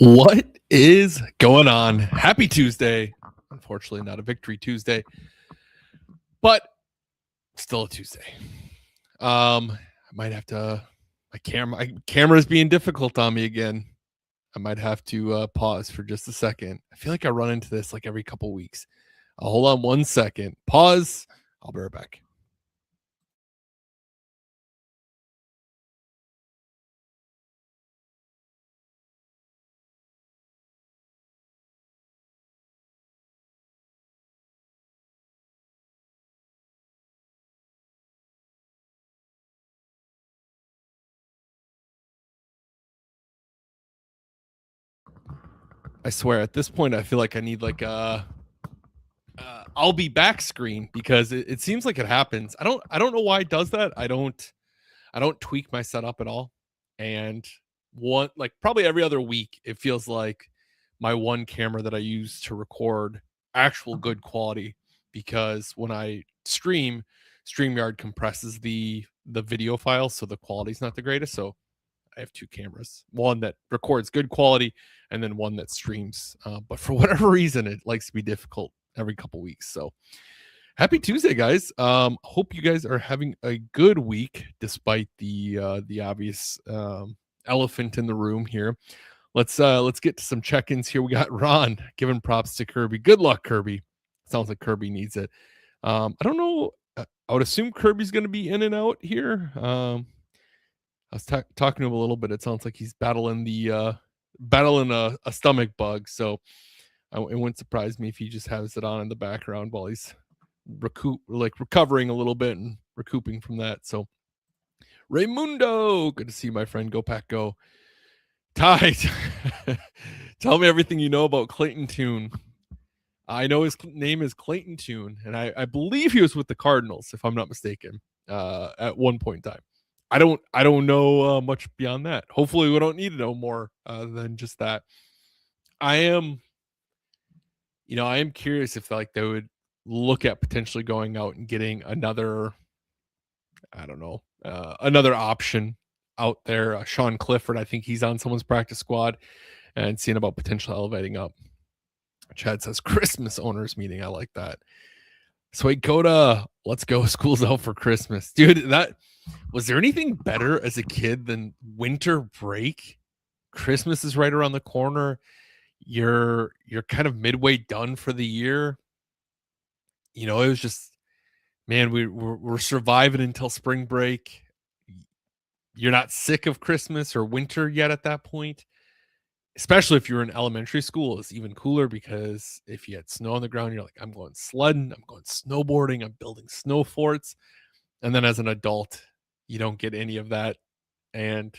What is going on? Happy Tuesday. Unfortunately, not a Victory Tuesday, but still a Tuesday. I might have to. My camera's being difficult on me again. I might have to pause for just a second. I feel like I run into this like every couple weeks. Hold on 1 second. Pause. I'll be right back. I swear, at this point, I feel like I need like a I'll be back screen because it seems like it happens. I don't know why it does that. I don't tweak my setup at all. And probably every other week, it feels like my one camera that I use to record actual good quality, because when I stream, StreamYard compresses the video file, so the quality's not the greatest. So I have two cameras, one that records good quality and then one that streams. But for whatever reason, it likes to be difficult every couple weeks. So happy Tuesday, guys. Hope you guys are having a good week despite the obvious elephant in the room here. Let's get to some check-ins here. We got Ron giving props to Kirby. Good luck, Kirby. Sounds like Kirby needs it. I don't know. I would assume Kirby's going to be in and out here. I was talking to him a little bit. It sounds like he's battling a stomach bug. So it wouldn't surprise me if he just has it on in the background while he's recovering a little bit and recouping from that. So Raymundo, good to see you, my friend. Go Pack Go. Ty, tell me everything you know about Clayton Tune. I know his name is Clayton Tune, and I believe he was with the Cardinals, if I'm not mistaken, at one point in time. I don't know much beyond that. Hopefully, we don't need to know more than just that. I am curious if like they would look at potentially going out and getting another, I don't know, another option out there. Sean Clifford, I think he's on someone's practice squad, and seeing about potentially elevating up. Chad says Christmas owners meeting. I like that. So we go to let's go. School's out for Christmas, dude. That was there anything better as a kid than winter break? Christmas is right around the corner. You're kind of midway done for the year. It was just, man, we're surviving until spring break. You're not sick of Christmas or winter yet at that point. Especially if you're in elementary school, it's even cooler, because if you had snow on the ground, you're like, I'm going sledding, I'm going snowboarding, I'm building snow forts. And then as an adult, you don't get any of that. And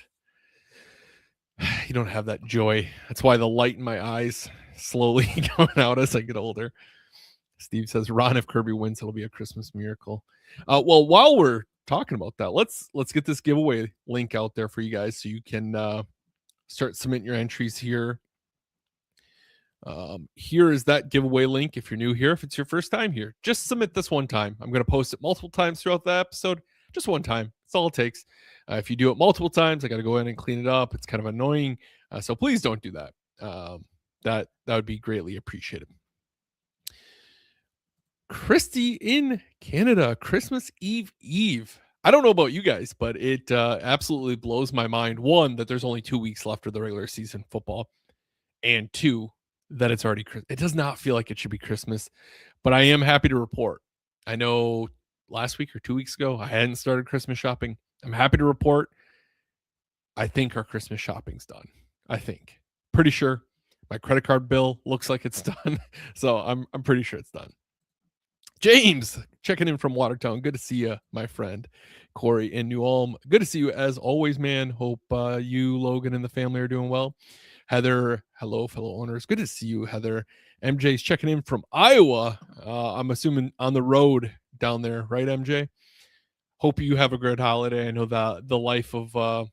you don't have that joy. That's why the light in my eyes slowly going out as I get older. Steve says, Ron, if Kirby wins, it'll be a Christmas miracle. Well, while we're talking about that, let's get this giveaway link out there for you guys so you can start submitting your entries here. Here is that giveaway link. If you're new here, if it's your first time here, just submit this one time. I'm going to post it multiple times throughout the episode. Just one time. That's all it takes. If you do it multiple times, I got to go in and clean it up. It's kind of annoying. So please don't do that. That would be greatly appreciated. Christy in Canada, Christmas Eve. I don't know about you guys, but it absolutely blows my mind. One, that there's only 2 weeks left of the regular season football, and two, that it's already Christmas. It does not feel like it should be Christmas, but I am happy to report. I know last week or 2 weeks ago, I hadn't started Christmas shopping. I'm happy to report I think our Christmas shopping's done. I think. Pretty sure. My credit card bill looks like it's done. So I'm pretty sure it's done. James, checking in from Watertown. Good to see you, my friend. Corey in New Ulm. Good to see you as always, man. Hope you, Logan, and the family are doing well. Heather, hello, fellow owners. Good to see you, Heather. MJ's checking in from Iowa. I'm assuming on the road down there, right, MJ? Hope you have a great holiday. I know that the life of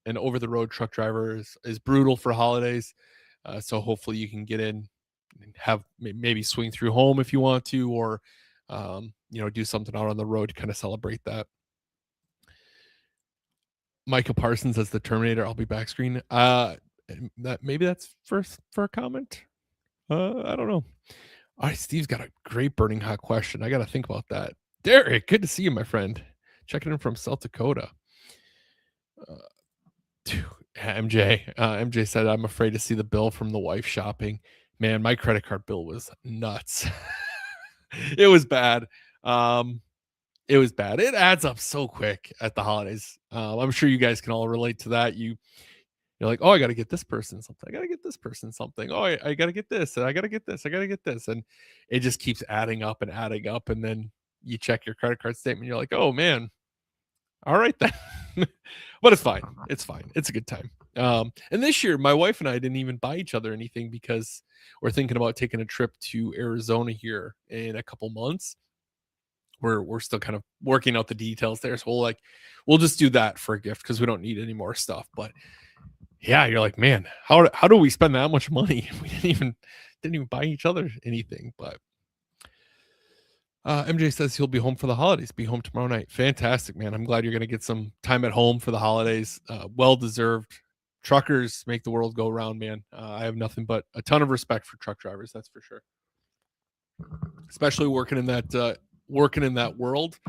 an over-the-road truck driver is brutal for holidays. So hopefully you can get in and have maybe swing through home if you want to, or do something out on the road to kind of celebrate that. Micah Parsons as the Terminator. I'll be back screen. That maybe that's for a comment. I don't know. All right, Steve's got a great burning hot question. I got to think about that. Derek, good to see you, my friend. Checking in from South Dakota. Uh, MJ said, I'm afraid to see the bill from the wife shopping. Man, my credit card bill was nuts. It was bad. Um, it was bad. It adds up so quick at the holidays. I'm sure you guys can all relate to that. You're like, oh, I got to get this person something. I got to get this person something. Oh, I got to get this. And I got to get this. I got to get this. And it just keeps adding up and adding up. And then you check your credit card statement. You're like, oh, man. All right, then. But it's fine. It's fine. It's a good time. And this year, my wife and I didn't even buy each other anything because we're thinking about taking a trip to Arizona here in a couple months. We're still kind of working out the details there. So we'll just do that for a gift because we don't need any more stuff. But yeah, you're like, man, how do we spend that much money? We didn't even buy each other anything. But MJ says he'll be home for the holidays. Be home tomorrow night. Fantastic, man. I'm glad you're gonna get some time at home for the holidays. Well deserved. Truckers make the world go round, man. I have nothing but a ton of respect for truck drivers. That's for sure. Especially working in that world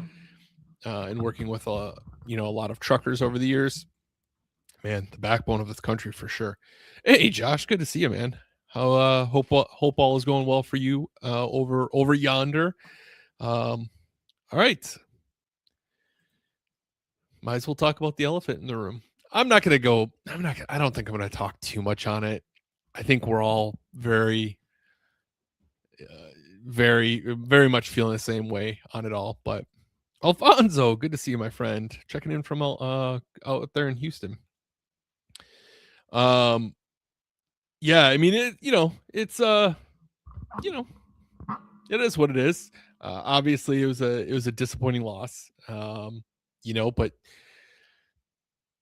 and working with a lot of truckers over the years. Man, the backbone of this country for sure. Hey, Josh, good to see you, man. How hope all is going well for you over yonder. All right, might as well talk about the elephant in the room. I'm not gonna go. I'm not. I don't think I'm gonna talk too much on it. I think we're all very much feeling the same way on it all. But Alfonso, good to see you, my friend. Checking in from out there in Houston. Um, yeah, I mean it's it is what it is. Obviously, it was a disappointing loss. But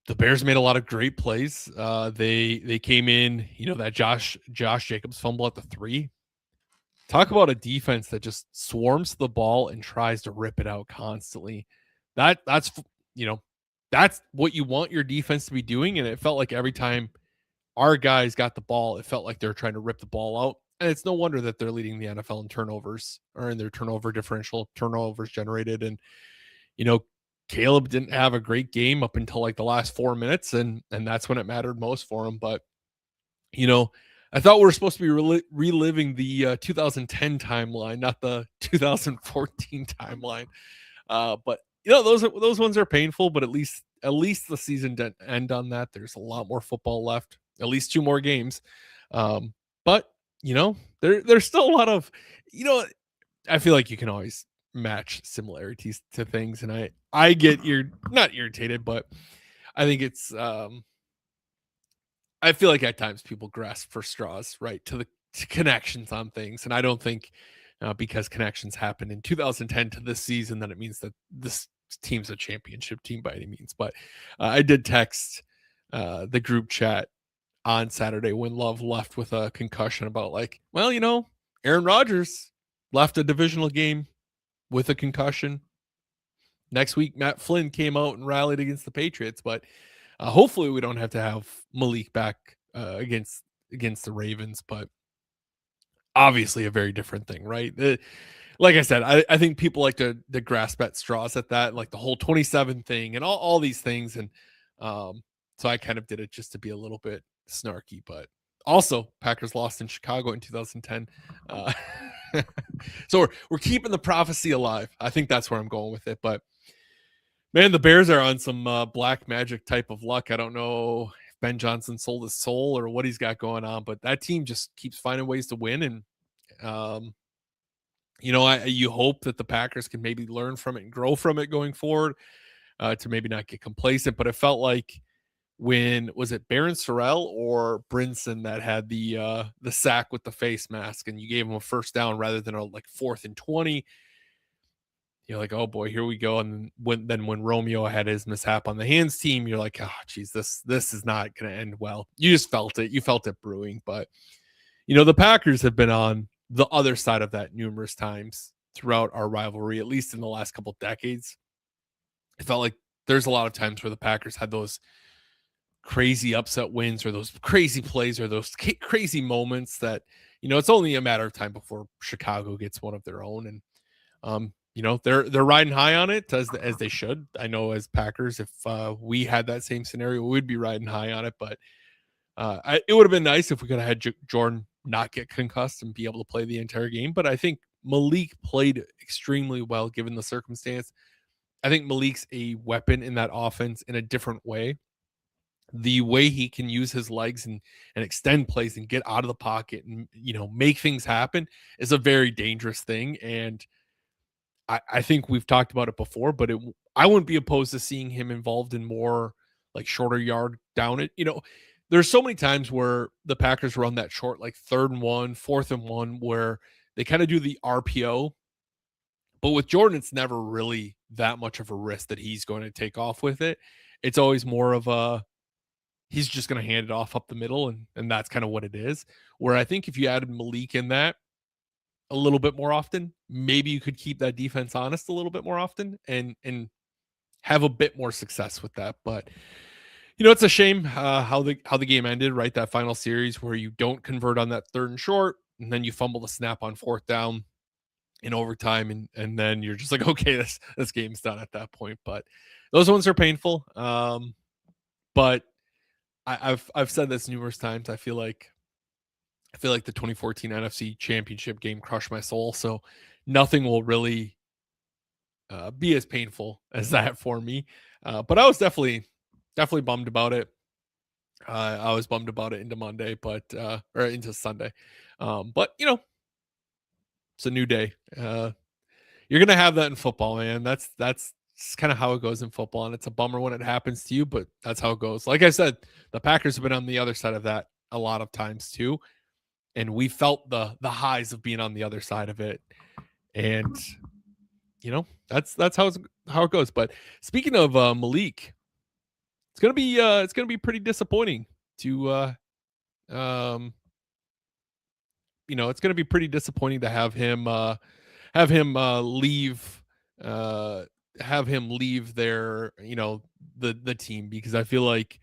the Bears made a lot of great plays. They came in, that Josh Jacobs fumble at the 3. Talk about a defense that just swarms the ball and tries to rip it out constantly. That's you know that's what you want your defense to be doing, and it felt like every time our guys got the ball, it felt like they were trying to rip the ball out. And it's no wonder that they're leading the NFL in turnovers or in their turnover differential, turnovers generated. And, you know, Caleb didn't have a great game up until like the last 4 minutes, and that's when it mattered most for him. But, you know, I thought we were supposed to be reliving the 2010 timeline, not the 2014 timeline. But those ones are painful, but at least the season didn't end on that. There's a lot more football left, at least 2 more games. But there's still a lot of, I feel like you can always match similarities to things, and I get you're not irritated, but I think it's I feel like at times people grasp for straws, right, to connections on things, and I don't think because connections happened in 2010 to this season that it means that this team's a championship team by any means. But I did text the group chat on Saturday when Love left with a concussion about Aaron Rodgers left a divisional game with a concussion. Next week, Matt Flynn came out and rallied against the Patriots, but hopefully we don't have to have Malik back against the Ravens. But obviously a very different thing, right? Like I said, I think people like to grasp at straws at that, like the whole 27 thing and all these things. And so I kind of did it just to be a little bit snarky, but also Packers lost in Chicago in 2010. So we're keeping the prophecy alive. I think that's where I'm going with it. But man, the Bears are on some black magic type of luck. I don't know if Ben Johnson sold his soul or what he's got going on, but that team just keeps finding ways to win. And you hope that the Packers can maybe learn from it and grow from it going forward, to maybe not get complacent. But it felt like when was it Baron Sorrell or Brinson that had the sack with the face mask, and you gave him a first down rather than a 4th and 20. You're like, oh boy, here we go. And when Romeo had his mishap on the hands team, you're like, oh geez, this is not going to end well. You just felt it. You felt it brewing. But the Packers have been on the other side of that numerous times throughout our rivalry, at least in the last couple of decades. It felt like there's a lot of times where the Packers had those crazy upset wins or those crazy plays or those crazy moments that, it's only a matter of time before Chicago gets one of their own. And they're riding high on it as they should. I know as Packers, if we had that same scenario, we'd be riding high on it. But it would have been nice if we could have had Jordan not get concussed and be able to play the entire game. But I think Malik played extremely well given the circumstance. I think Malik's a weapon in that offense in a different way. The way he can use his legs and extend plays and get out of the pocket and make things happen is a very dangerous thing. And I think we've talked about it before, but I wouldn't be opposed to seeing him involved in more like shorter yard down it. There's so many times where the Packers run that short, like 3rd and 1, 4th and 1, where they kind of do the RPO. But with Jordan, it's never really that much of a risk that he's going to take off with it. It's always more of he's just going to hand it off up the middle, and that's kind of what it is. Where I think if you added Malik in that a little bit more often, maybe you could keep that defense honest a little bit more often and have a bit more success with that. But it's a shame how the game ended, right? That final series where you don't convert on that 3rd and short, and then you fumble the snap on 4th down in overtime, and then you're just like, okay, this game's done at that point. But those ones are painful. But I've said this numerous times. I feel like the 2014 NFC Championship game crushed my soul. So nothing will really be as painful as that for me. But I was definitely bummed about it. I was bummed about it into Monday, or into Sunday. But it's a new day. You're gonna have that in football, man. That's kind of how it goes in football, and it's a bummer when it happens to you, but that's how it goes. Like I said, the Packers have been on the other side of that a lot of times too, and we felt the highs of being on the other side of it. And that's how it goes. But speaking of Malik, it's gonna be pretty disappointing to it's gonna be pretty disappointing to have him leave have him leave their the team, because I feel like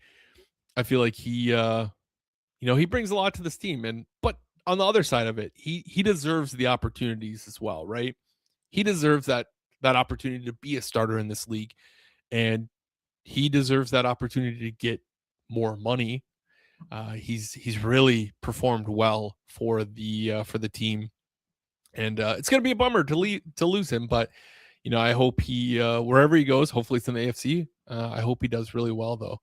he he brings a lot to this team. And but on the other side of it, he deserves the opportunities as well, right? He deserves that opportunity to be a starter in this league, and he deserves that opportunity to get more money. He's really performed well for the team, and it's gonna be a bummer to lose him. But I hope he wherever he goes, hopefully it's in the AFC. I hope he does really well though.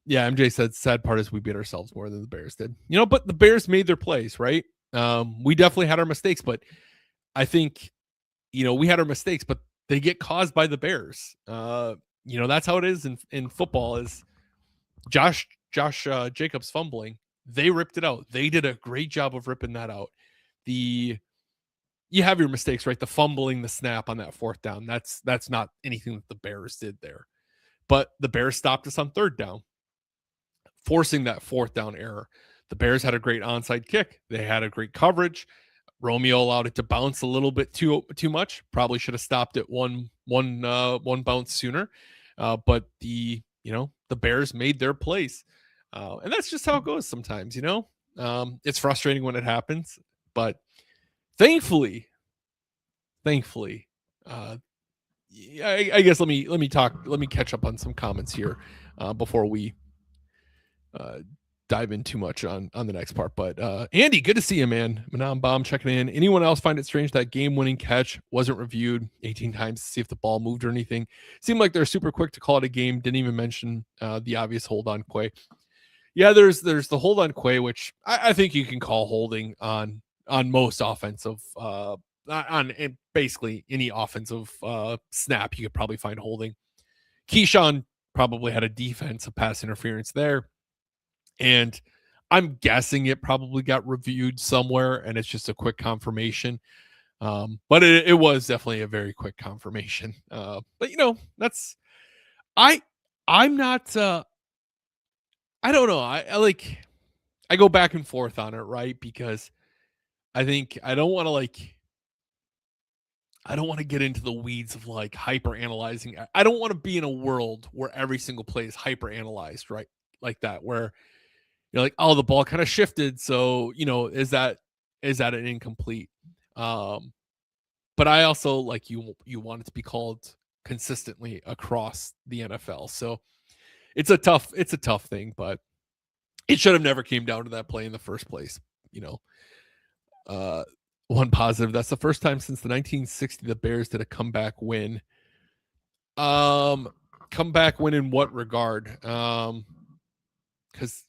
Yeah, MJ said sad part is we beat ourselves more than the Bears did. But the Bears made their plays, right? We definitely had our mistakes, but I think we had our mistakes, but they get caused by the Bears. That's how it is in football. Is Josh Jacobs fumbling? They ripped it out. They did a great job of ripping that out. You have your mistakes, right? The fumbling, the snap on that 4th down. That's not anything that the Bears did there. But the Bears stopped us on 3rd down, forcing that 4th down error. The Bears had a great onside kick. They had a great coverage. Romeo allowed it to bounce a little bit too much. Probably should have stopped it one bounce sooner. But the Bears made their plays. And that's just how it goes sometimes, it's frustrating when it happens, but thankfully, I guess let me catch up on some comments here before we dive in too much on the next part. But Andy, good to see you, man. Manam Bomb checking in. Anyone else find it strange that game-winning catch wasn't reviewed 18 times to see if the ball moved or anything? Seemed like they're super quick to call it a game. Didn't even mention the obvious hold on Quay. Yeah, there's the hold on Quay, which I think you can call holding on most offensive on basically any offensive snap. You could probably find holding. Keyshawn probably had a defensive pass interference there, and I'm guessing it probably got reviewed somewhere, and it's just a quick confirmation. But it was definitely a very quick confirmation. But that's I'm not. I don't know. I go back and forth on it, right? Because I think I don't want to I don't want to get into the weeds of like hyper analyzing. I don't want to be in a world where every single play is hyper analyzed, right? Like that, where you're like, oh, the ball kind of shifted. So, is that an incomplete? Um, but I also like you want it to be called consistently across the NFL. So it's a tough thing, but it should have never came down to that play in the first place. You know, uh, one positive. That's the first time since the 1960 the Bears did a comeback win. Um, Comeback win in what regard? Because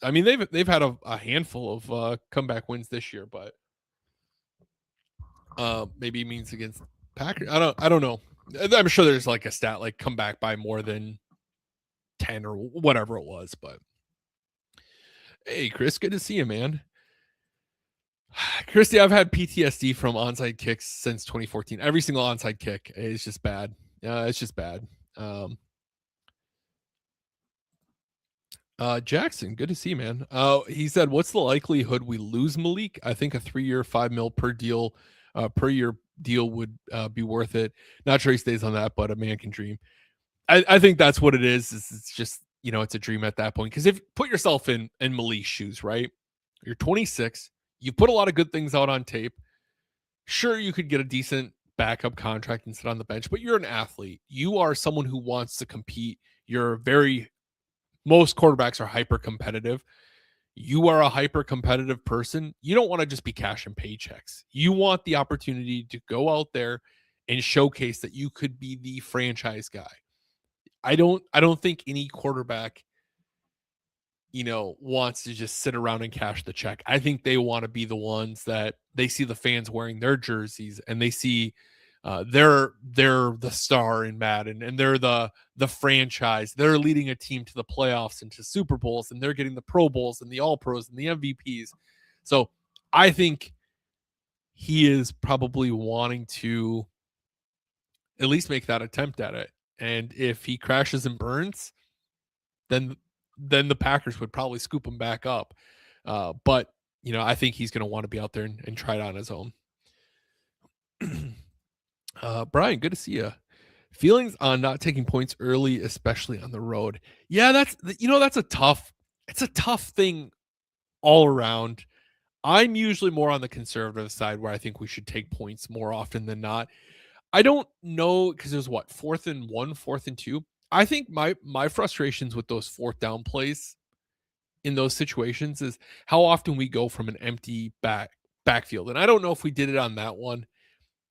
I mean they've had a handful of comeback wins this year, but maybe it means against Packers. I don't know. I'm sure there's like a stat like come back by more than 10 or whatever it was, but hey, Chris, good to see you, man. Christy, I've had PTSD from onside kicks since 2014. Every single onside kick is just bad. It's just bad. Um, Jackson, good to see you, man. He said, "What's the likelihood we lose Malik? I think a 3-year, $5 million per year deal would be worth it. Not sure he stays on that, but a man can dream. I think that's what it is. It's just it's a dream at that point. Because if put yourself in Malik's shoes, right? You're 26. You've put a lot of good things out on tape. Sure, you could get a decent backup contract and sit on the bench, but you're an athlete. You are someone who wants to compete. You're very most quarterbacks are hyper competitive. You are a hyper competitive person. You don't want to just be cashing paychecks. You want the opportunity to go out there and showcase that you could be the franchise guy. I don't think any quarterback wants to just sit around and cash the check. I think they want to be the ones that they see the fans wearing their jerseys and they see they're the star in Madden and they're the franchise. They're leading a team to the playoffs and to Super Bowls and they're getting the Pro Bowls and the All Pros and the MVPs. So I think he is probably wanting to at least make that attempt at it. And if he crashes and burns, then the Packers would probably scoop him back up. But I think he's going to want to be out there and try it on his own. Brian, good to see you. Feelings on not taking points early, especially on the road. Yeah, that's it's a tough thing all around. I'm usually more on the conservative side where I think we should take points more often than not. I don't know because it was what 4th and 1, 4th and 2. I think my frustrations with those 4th down plays in those situations is how often we go from an empty backfield. And I don't know if we did it on that one.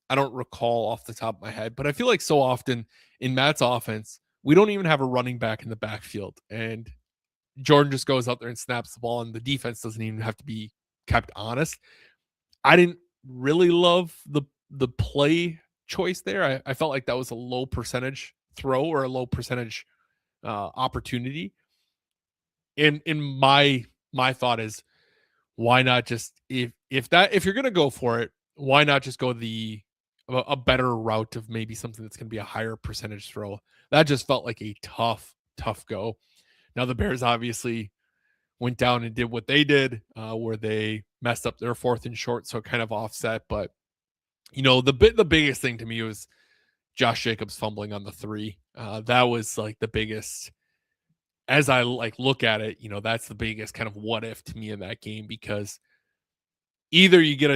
I don't recall off the top of my head, but I feel like so often in Matt's offense, we don't even have a running back in the backfield. And Jordan just goes out there and snaps the ball, and the defense doesn't even have to be kept honest. I didn't really love the play choice there. I felt like that was a low percentage throw or a low percentage opportunity. And in my thought is why not just if you're gonna go for it, why not just go a better route of maybe something that's gonna be a higher percentage throw? That just felt like a tough go. Now the Bears obviously went down and did what they did, where they messed up their 4th and short, so kind of offset. But the biggest thing to me was Josh Jacobs fumbling on the 3. That was like the biggest. As I like look at it, that's the biggest kind of what if to me in that game because either you get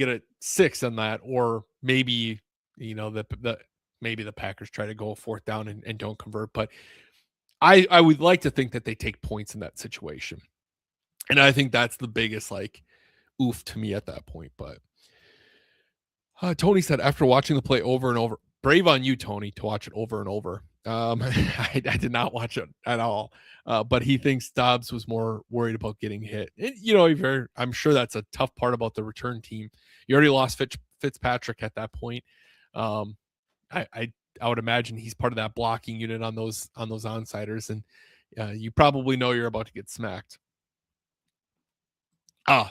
a 6 on that, or maybe maybe the Packers try to go 4th down and don't convert. But I would like to think that they take points in that situation, and I think that's the biggest like oof to me at that point. But Tony said after watching the play over and over, brave on you, Tony, to watch it over and over. I did not watch it at all, but he thinks Dobbs was more worried about getting hit. I'm sure that's a tough part about the return team. You already lost Fitzpatrick at that point. I would imagine he's part of that blocking unit on those onsiders, and you probably know you're about to get smacked.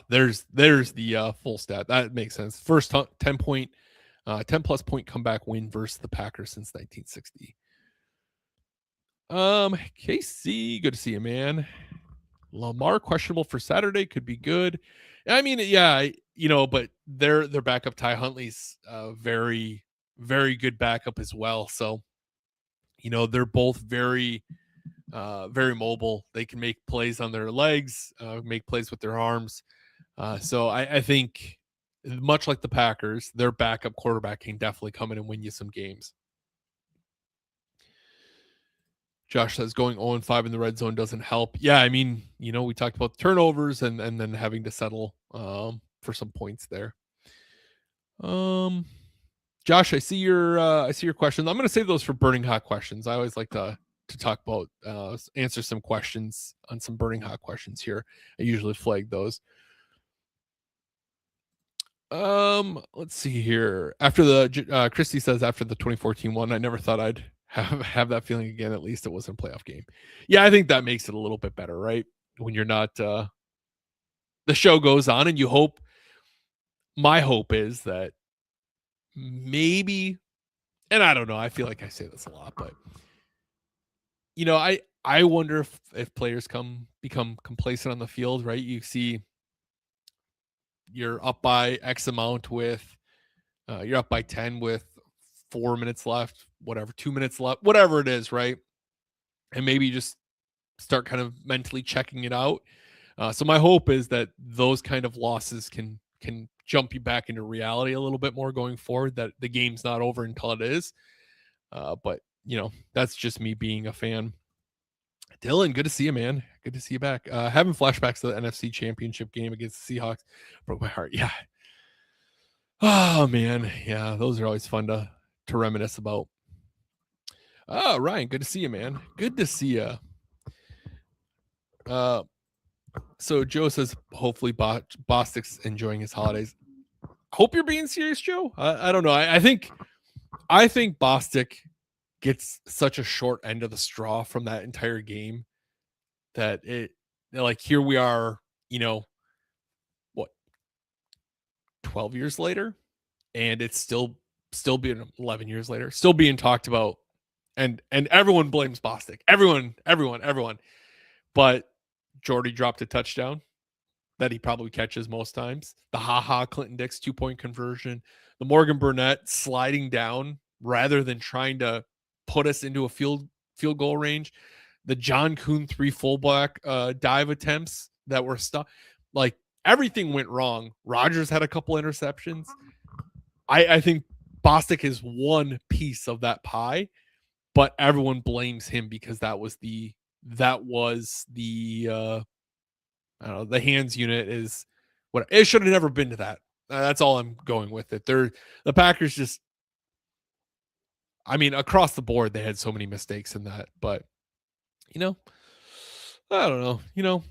There's the full stat. That makes sense. First 10 plus point comeback win versus the Packers since 1960. Casey, good to see you, man. Lamar questionable for Saturday, could be good. I mean, yeah, but their backup Ty Huntley's very very good backup as well. So, they're both very mobile. They can make plays on their legs, make plays with their arms. So I think, much like the Packers, their backup quarterback can definitely come in and win you some games. Josh says going 0-5 in the red zone doesn't help. Yeah, I mean, we talked about turnovers and then having to settle for some points there. Josh, I see your questions. I'm going to save those for burning hot questions. I always like to talk about answer some questions on some burning hot questions here. I usually flag those. Let's see here. After the Christy says after the 2014 one, I never thought I'd have that feeling again. At least it wasn't a playoff game. Yeah, I think that makes it a little bit better, right? When you're not the show goes on and you hope. My hope is that maybe, and I don't know, I feel like I say this a lot, but I wonder if players become complacent on the field, right? You see you're up by X amount with you're up by 10 with 4 minutes left, whatever, 2 minutes left, whatever it is, right? And maybe you just start kind of mentally checking it out. So my hope is that those kind of losses can jump you back into reality a little bit more going forward, that the game's not over until it is. But that's just me being a fan. Dylan, good to see you, man. Good to see you back. Having flashbacks to the NFC Championship game against the Seahawks broke my heart. Yeah. Oh man, yeah, those are always fun to reminisce about. Oh, Ryan, good to see you, man. Good to see you. So Joe says hopefully Bostic's enjoying his holidays. Hope you're being serious, Joe. I don't know. I think Bostic gets such a short end of the straw from that entire game that here we are, what, 12 years later, and it's still being 11 years later, still being talked about, and everyone blames Bostic. Everyone. But Jordy dropped a touchdown that he probably catches most times. The Clinton Dix 2-point conversion, the Morgan Burnett sliding down rather than trying to put us into a field goal range. The John Kuhn 3 fullback dive attempts that were stuck. Like, everything went wrong. Rodgers had a couple interceptions. I think Bostic is one piece of that pie, but everyone blames him because that was the I don't know, the hands unit is what it should have never been to that. That's all I'm going with it. The Packers just, I mean, across the board, they had so many mistakes in that, but I don't know.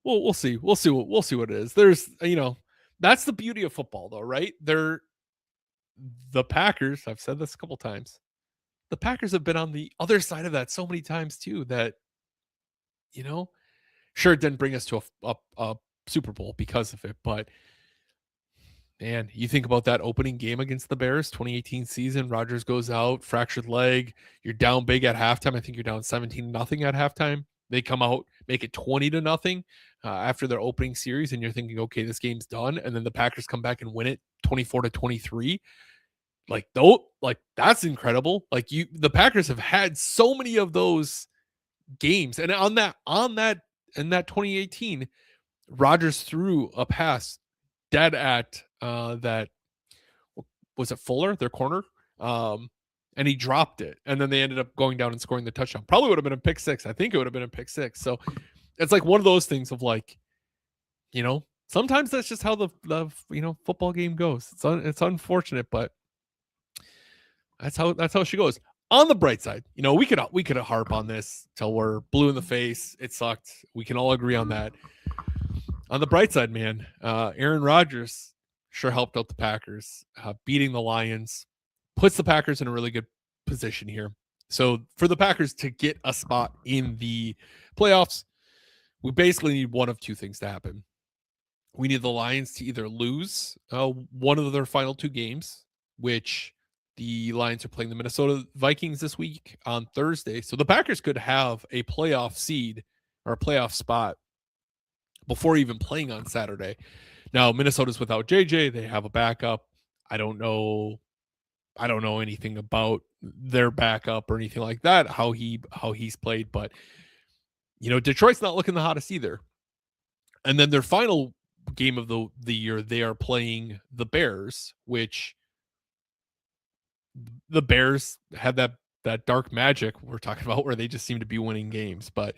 We'll see. We'll see what it is. There's, that's the beauty of football, though, right? The Packers. I've said this a couple times. The Packers have been on the other side of that so many times too. That, sure, it didn't bring us to a Super Bowl because of it, but man, you think about that opening game against the Bears, 2018 season. Rodgers goes out, fractured leg. You're down big at halftime. I think you're down 17-0 at halftime. They come out, make it 20-0 after their opening series, and you're thinking, okay, this game's done. And then the Packers come back and win it 24-23. That's incredible. The Packers have had so many of those games, and in that 2018, Rodgers threw a pass dead at that, was it Fuller, their corner, and he dropped it, and then they ended up going down and scoring the touchdown. Probably would have been a pick six. I think it would have been a pick six. So it's like one of those things of sometimes that's just how the football game goes. It's unfortunate, but that's how she goes. On the bright side, we could harp on this till we're blue in the face. It sucked. We can all agree on that. On the bright side, man, Aaron Rodgers sure helped out the Packers, beating the Lions, puts the Packers in a really good position here. So for the Packers to get a spot in the playoffs, we basically need one of two things to happen. We need the Lions to either lose one of their final two games, which the Lions are playing the Minnesota Vikings this week on Thursday. So the Packers could have a playoff seed or a playoff spot before even playing on Saturday. Now, Minnesota's without JJ. They have a backup. I don't know I don't know anything about their backup or anything like that, how he's played, but Detroit's not looking the hottest either. And then their final game of the year, they are playing the Bears, which the Bears have that dark magic we're talking about where they just seem to be winning games. But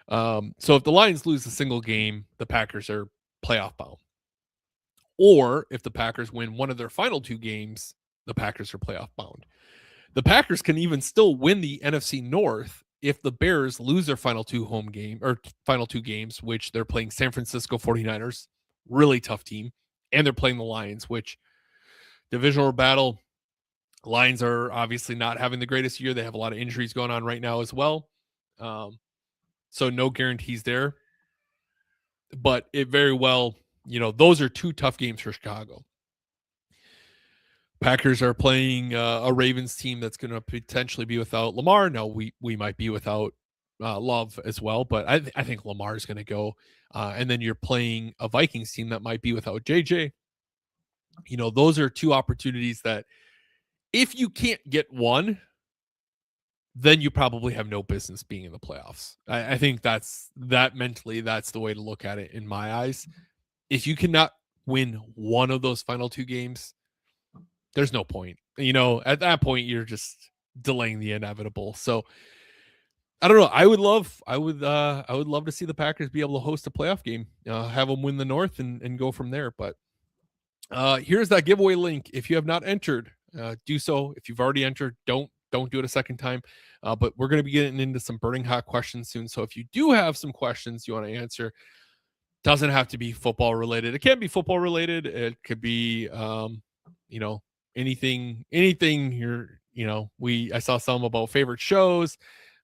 so if the Lions lose a single game, the Packers are playoff bound. Or if the Packers win one of their final two games, the Packers are playoff bound. The Packers can even still win the NFC North if the Bears lose their final two games, which they're playing San Francisco 49ers, really tough team, and they're playing the Lions, which divisional battle. Lions are obviously not having the greatest year. They have a lot of injuries going on right now as well. So no guarantees there. But it very well, those are two tough games for Chicago. Packers are playing a Ravens team that's going to potentially be without Lamar. No, we might be without Love as well, but I think Lamar is going to go. And then you're playing a Vikings team that might be without JJ. Those are two opportunities that if you can't get one, then you probably have no business being in the playoffs. I think that's the way to look at it in my eyes. If you cannot win one of those final two games, there's no point. At that point, you're just delaying the inevitable. So I don't know. I would love to see the Packers be able to host a playoff game, have them win the North and go from there. But here's that giveaway link. If you have not entered, do so. If you've already entered, don't do it a second time. But we're going to be getting into some burning hot questions soon. So if you do have some questions you want to answer, doesn't have to be football related. It can be football related. It could be, anything I saw some about favorite shows.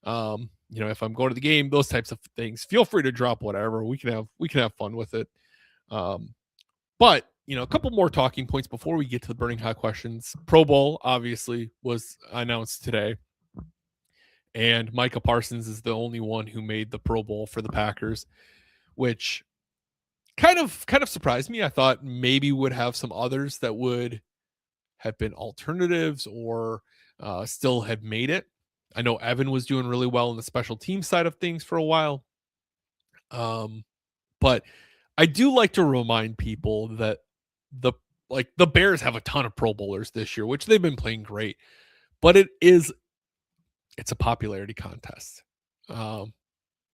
If I'm going to the game, those types of things, feel free to drop whatever. We can have fun with it. But a couple more talking points before we get to the burning hot questions. Pro Bowl obviously was announced today, and Micah Parsons is the only one who made the Pro Bowl for the Packers, which kind of surprised me. I thought maybe would have some others that would have been alternatives or still have made it. I know Evan was doing really well in the special team side of things for a while. But I do like to remind people that the Bears have a ton of Pro Bowlers this year, which they've been playing great, but it's a popularity contest. And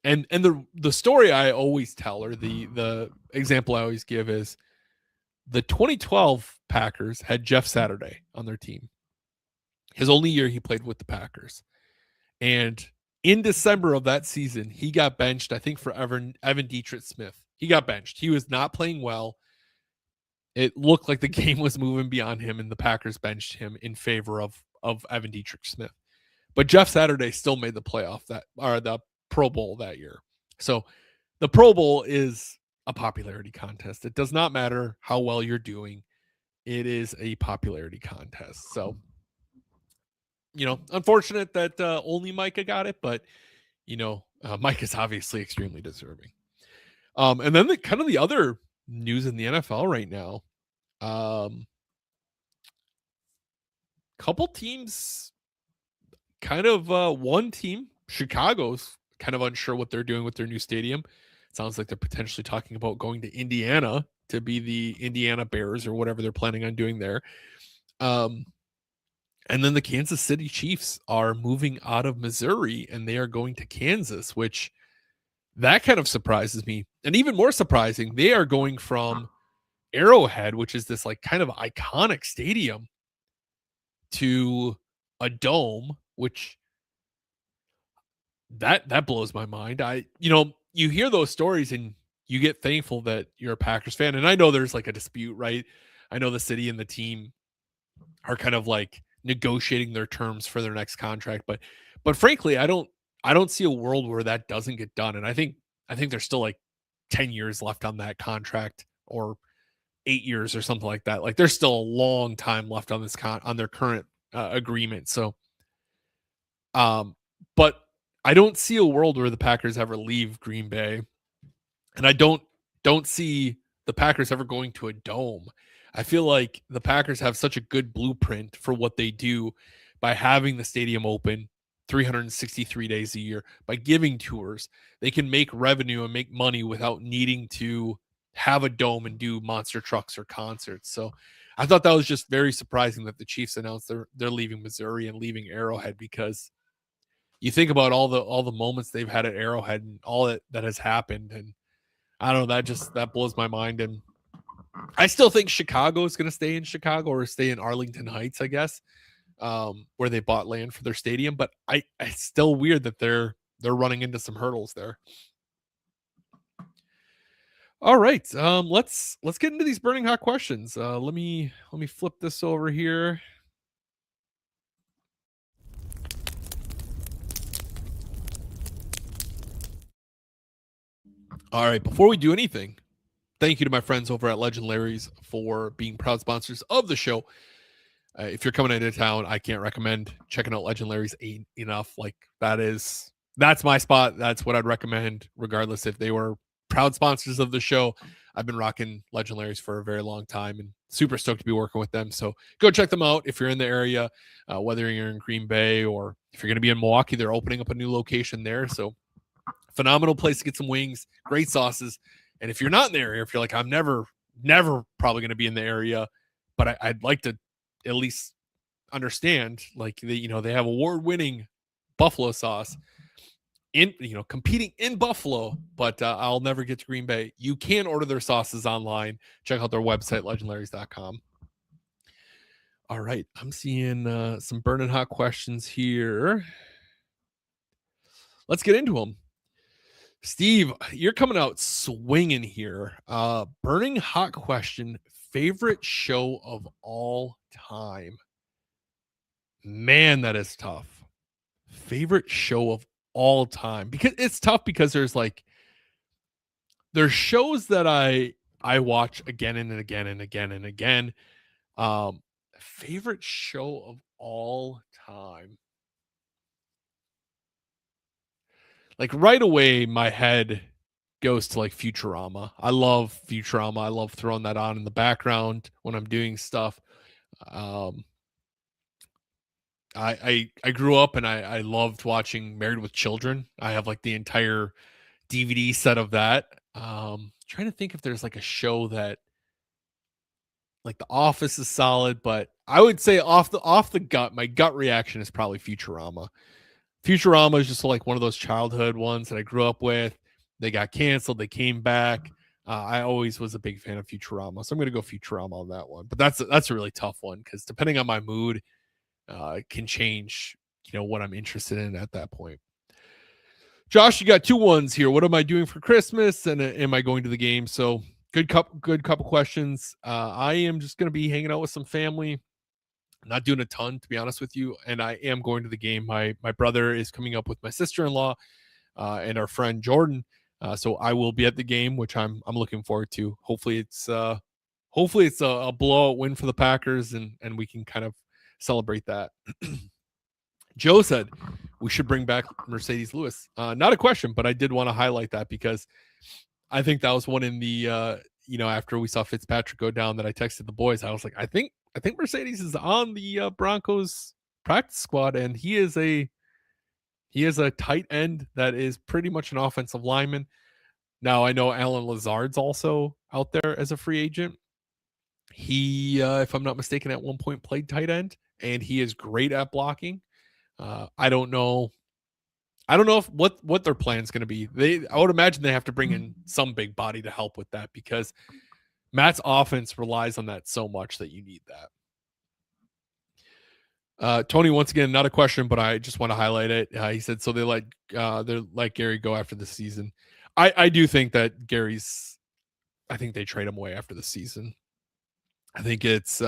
the story I always tell, or the example I always give, is the 2012 Packers had Jeff Saturday on their team. His only year he played with the Packers. And in December of that season, he got benched, I think, for Evan Dietrich Smith. He got benched. He was not playing well. It looked like the game was moving beyond him, and the Packers benched him in favor of Evan Dietrich Smith. But Jeff Saturday still made the the Pro Bowl that year. So the Pro Bowl is a popularity contest. It does not matter how well you're doing. It is a popularity contest. So, unfortunate that only Micah got it, but Mike is obviously extremely deserving. And then the other news in the NFL right now, couple teams, one team, Chicago's kind of unsure what they're doing with their new stadium. It sounds like they're potentially talking about going to Indiana to be the Indiana Bears or whatever they're planning on doing there. And then the Kansas City Chiefs are moving out of Missouri and they are going to Kansas, which that kind of surprises me. And even more surprising, they are going from Arrowhead, which is this kind of iconic stadium, to a dome, which that blows my mind. You hear those stories and you get thankful that you're a Packers fan. And I know there's a dispute, right? I know the city and the team are kind of negotiating their terms for their next contract, but frankly, I don't see a world where that doesn't get done. And I think there's still 10 years left on that contract, or 8 years or something like that. There's still a long time left on this on their current agreement. So, but I don't see a world where the Packers ever leave Green Bay, and I don't see the Packers ever going to a dome. I feel like the Packers have such a good blueprint for what they do by having the stadium open 363 days a year, by giving tours. They can make revenue and make money without needing to have a dome and do monster trucks or concerts. So I thought that was just very surprising that the Chiefs announced they're leaving Missouri and leaving Arrowhead, because you think about all the moments they've had at Arrowhead and all that has happened, and I don't know, that blows my mind. And I still think Chicago is going to stay in Chicago or stay in Arlington Heights, I guess, where they bought land for their stadium. But it's still weird that they're running into some hurdles there. All right, let's get into these burning hot questions. Let me flip this over here. All right, before we do anything, thank you to my friends over at Legend Larry's for being proud sponsors of the show. If you're coming into town, I can't recommend checking out Legend Larry's enough. Like that's my spot. That's what I'd recommend, regardless if they were proud sponsors of the show. I've been rocking Legend Larry's for a very long time and super stoked to be working with them. So go check them out if you're in the area, whether you're in Green Bay or if you're going to be in Milwaukee. They're opening up a new location there. So phenomenal place to get some wings, great sauces. And if you're not in the area, if you're like, I'm never probably going to be in the area, but I'd like to at least understand, like they have award-winning buffalo sauce in competing in Buffalo, but I'll never get to Green Bay. You can order their sauces online. Check out their website, legendlaries.com. All right, I'm seeing some burning hot questions here. Let's get into them. Steve, you're coming out swinging here. Burning hot question: favorite show of all time? Man, that is tough. Favorite show of all time, because it's tough, because there's shows that I watch again and again and again and again. Favorite show of all time. Like right away, my head goes to like Futurama. I love Futurama. I love throwing that on in the background when I'm doing stuff. Um, I grew up and I loved watching Married with Children. I have like the entire DVD set of that. Trying to think if there's like a show that, like, The Office is solid, but I would say off the gut, my gut reaction is probably Futurama. Futurama is just like one of those childhood ones that I grew up with. They got canceled, they came back. I always was a big fan of Futurama, so I'm going to go Futurama on that one. But that's a really tough one, because depending on my mood, it can change, what I'm interested in at that point. Josh, you got 2 ones here. What am I doing for Christmas? And am I going to the game? So good couple questions. I am just going to be hanging out with some family. Not doing a ton, to be honest with you. And I am going to the game. My brother is coming up with my sister-in-law and our friend Jordan. So I will be at the game, which I'm looking forward to. Hopefully it's a blowout win for the Packers, and we can kind of celebrate that. Joe said we should bring back Mercedes Lewis. Not a question, but I did want to highlight that, because I think that was one in the after we saw Fitzpatrick go down, that I texted the boys. I was like, I think Mercedes is on the Broncos practice squad, and he is a tight end that is pretty much an offensive lineman. Now I know Alan Lazard's also out there as a free agent. He, if I'm not mistaken, at one point played tight end, and he is great at blocking. I don't know if what their plan is going to be. I would imagine they have to bring in some big body to help with that, because Matt's offense relies on that so much that you need that. Tony, once again, not a question, but I just want to highlight it. He said, so they let Gary go after the season. I do think that I think they trade him away after the season. I think it's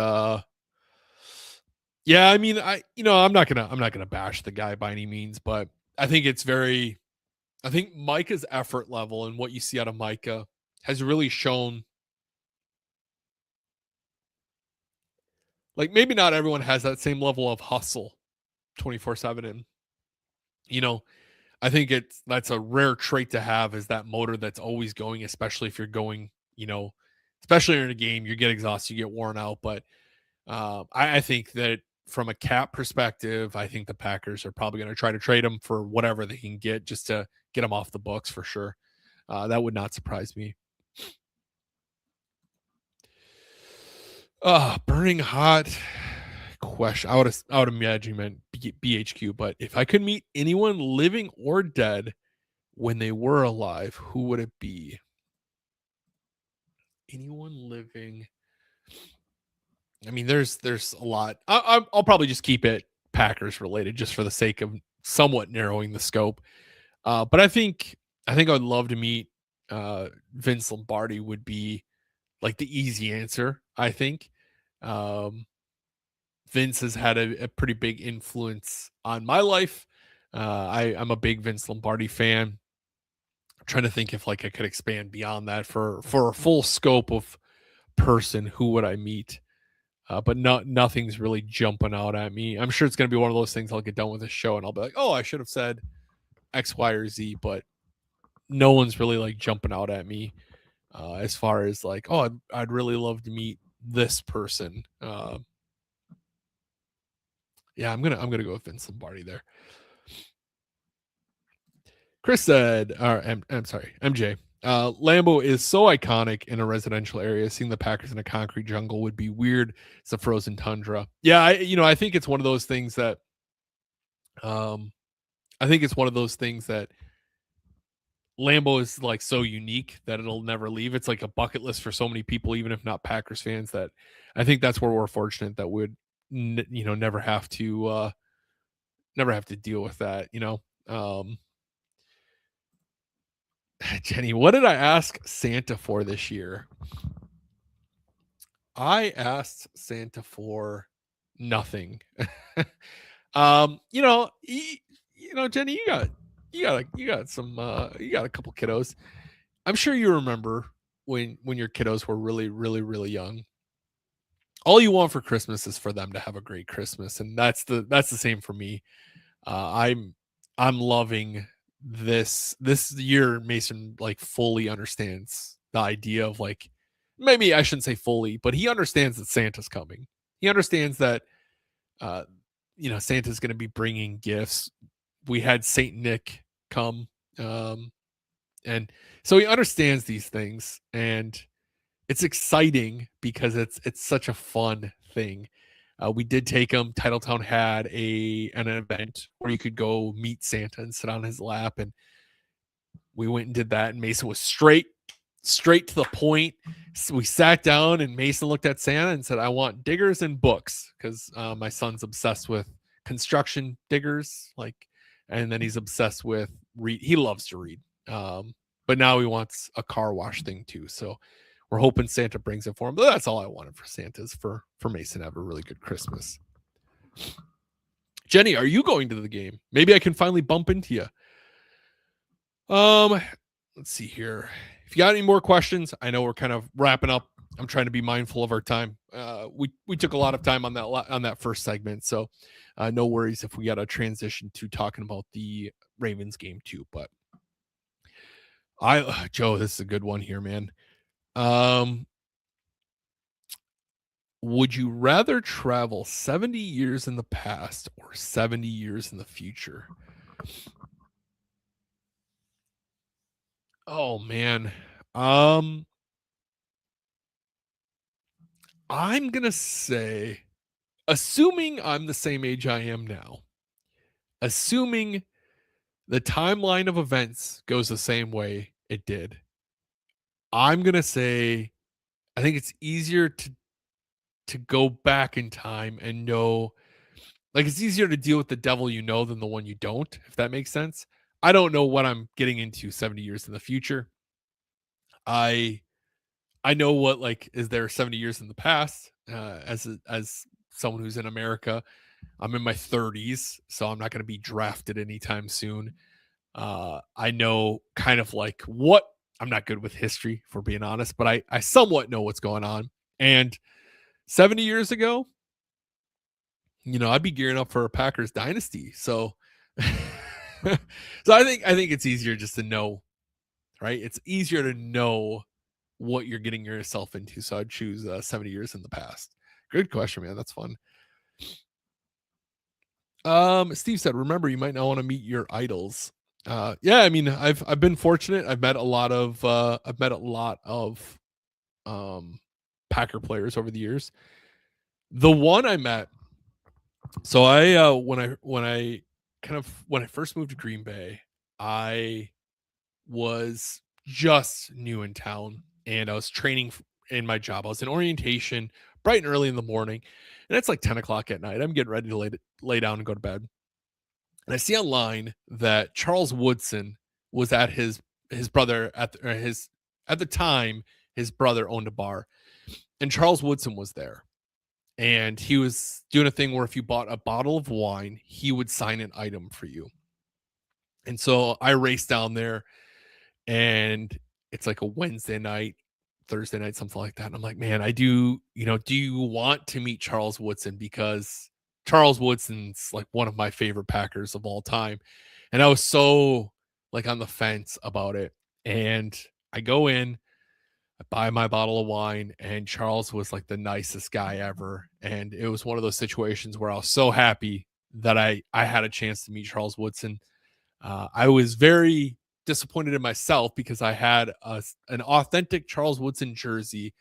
yeah, I mean, I'm not gonna bash the guy by any means, but I think I think Micah's effort level and what you see out of Micah has really shown. Like, maybe not everyone has that same level of hustle 24/7, and I think that's a rare trait to have, is that motor that's always going, especially if you're going, especially in a game. You get exhausted, you get worn out. But I think that from a cap perspective, I think the Packers are probably going to try to trade him for whatever they can get just to get him off the books for sure. That would not surprise me. Burning hot question. I would imagine you meant BHQ, but if I could meet anyone living or dead when they were alive, who would it be? Anyone living? I mean, there's a lot. I'll probably just keep it Packers related, just for the sake of somewhat narrowing the scope. But I think I'd love to meet Vince Lombardi. Would be like the easy answer. I think um, Vince has had a pretty big influence on my life. I'm a big Vince Lombardi fan. I'm trying to think if like I could expand beyond that for a full scope of person. Who would I meet? But nothing's really jumping out at me. I'm sure it's going to be one of those things I'll get done with this show and I'll be like, oh, I should have said X, Y, or Z, but no one's really like jumping out at me as far as like, oh, I'd really love to meet this person. Yeah, I'm gonna go with Vince Lombardi there. Chris said, or I'm sorry, MJ. Lambeau is so iconic in a residential area. Seeing the Packers in a concrete jungle would be weird. It's a frozen tundra. Yeah, I think it's one of those things that, um, I think it's one of those things that Lambeau is like so unique that it'll never leave. It's like a bucket list for so many people, even if not Packers fans. That I think that's where we're fortunate that would, never have to deal with that. Jenny, what did I ask Santa for this year? I asked Santa for nothing. Jenny, you got a couple kiddos. I'm sure you remember when your kiddos were really, really, really young. All you want for Christmas is for them to have a great Christmas, and that's the same for me. I'm loving this year. Mason like fully understands the idea of like, maybe I shouldn't say fully, but he understands that Santa's coming. He understands that uh Santa's going to be bringing gifts. We had Saint Nick come, and so he understands these things, and it's exciting because it's such a fun thing. We did take him. Titletown had an event where you could go meet Santa and sit on his lap, and we went and did that. And Mason was straight to the point. So we sat down, and Mason looked at Santa and said, "I want diggers and books," because my son's obsessed with construction diggers, and then he's obsessed with read. He loves to read, but now he wants a car wash thing too. So we're hoping Santa brings it for him. But that's all I wanted for Santa's for Mason to have a really good Christmas. Jenny, are you going to the game? Maybe I can finally bump into you. Let's see here. If you got any more questions, I know we're kind of wrapping up. I'm trying to be mindful of our time. We took a lot of time on that first segment, so no worries if we got to transition to talking about the Ravens game too. But Joe, this is a good one here, man. Would you rather travel 70 years in the past or 70 years in the future? Oh man. I'm going to say, assuming I'm the same age I am now, assuming the timeline of events goes the same way it did, I'm going to say I think it's easier to go back in time and know, like, it's easier to deal with the devil you know than the one you don't, if that makes sense. I don't know what I'm getting into 70 years in the future. I know what like is there 70 years in the past, as someone who's in America. I'm in my 30s, so I'm not going to be drafted anytime soon. I know kind of like what I'm not good with history, for being honest, but I somewhat know what's going on. And 70 years ago, I'd be gearing up for a Packers dynasty. So, so I think it's easier just to know, right? It's easier to know what you're getting yourself into. So I'd choose 70 years in the past. Good question, man. That's fun. Steve said, remember, you might not want to meet your idols. Yeah, I mean, I've been fortunate. I've met a lot of um Packer players over the years. The one I met, so I when I first moved to Green Bay, I was just new in town and I was training in my job. I was in orientation bright and early in the morning, and it's like 10 o'clock at night. I'm getting ready to lay down and go to bed. And I see online that Charles Woodson was at his brother at the time his brother owned a bar, and Charles Woodson was there. And he was doing a thing where if you bought a bottle of wine, he would sign an item for you. And so I raced down there, and it's like a Wednesday night, Thursday night, something like that. And I'm like, man, do you want to meet Charles Woodson? Because Charles Woodson's like one of my favorite Packers of all time. And I was so like on the fence about it. And I go in, I buy my bottle of wine, and Charles was like the nicest guy ever. And it was one of those situations where I was so happy that I had a chance to meet Charles Woodson. I was very disappointed in myself because I had an authentic Charles Woodson jersey